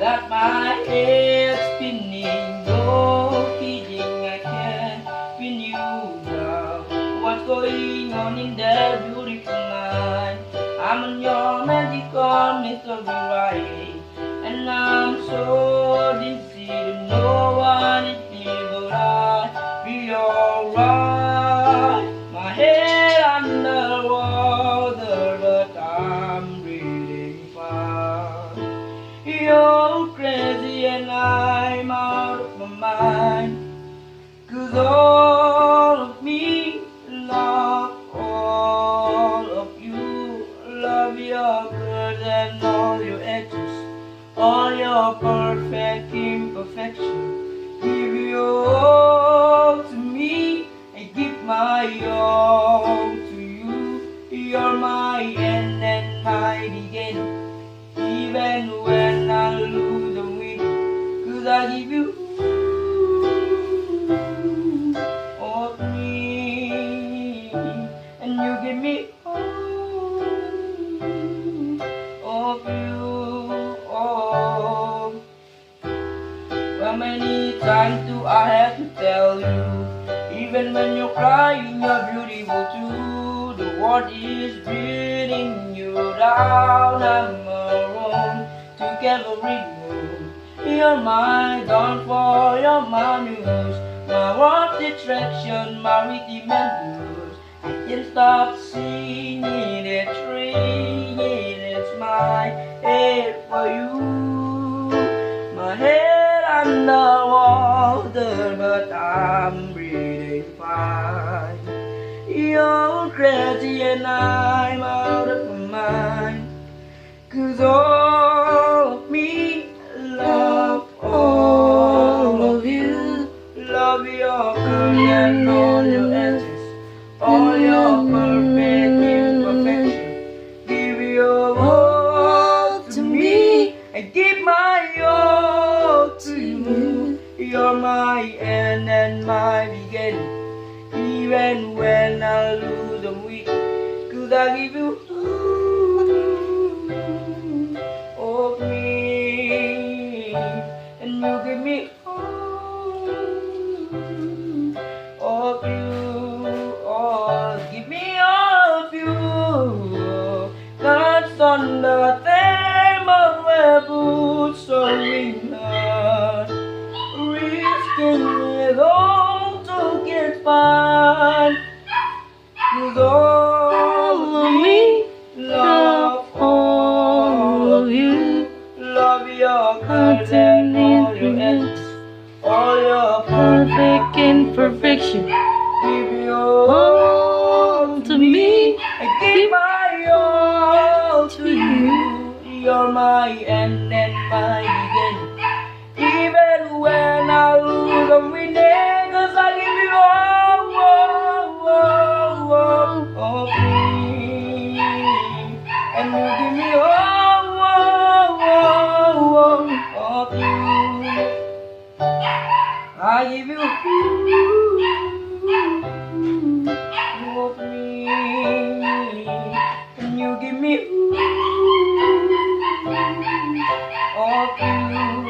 got my head spinning, no kidding, I can't pin you down. What's going on in that beautiful night? I'm on your magical mystery ride, and I'm so dizzy to know what it is, but I'll be alright. My head under water, but I'm breathing fine. You're crazy and I'm out of my mind, 'cause all of me love all of you. Love your curves and all your edges, all your perfect imperfection. Give your all to me, I give my all to you. You're my end and my beginning, even when I lose the win, 'cause I give you all of me, and you give me all of you. All. How many times do I have to tell you? Even when you're crying, you're beautiful too. The world is beating you down. I'm alone to every move. You're my downfall, you're my muse, my one distraction, my rhythm and blues. I can't stop singing it, ringing. It's my head for you. My head underwater, but I'm breathing fine. You're crazy and I'm out of my mind, 'cause all of me love all of you. Love your curves and all your edges, all your perfect imperfection. Give your all to me, and give my all to you. You're my end and my beginning, even when I lose the weak, 'cause I give you all of me, and you give me all of you. All, give me all of you. That's on the table where boots are in heart, risking it all to get fine. 'Cause all of me love all of you. Love your curves and all your edges, all your perfect imperfection. Give your all to me, I give my all to you. You're my end and my beginning, even when I lose I'm winning, 'cause I give you all me, and you give me all you. I give you all of me, and you give me all of you.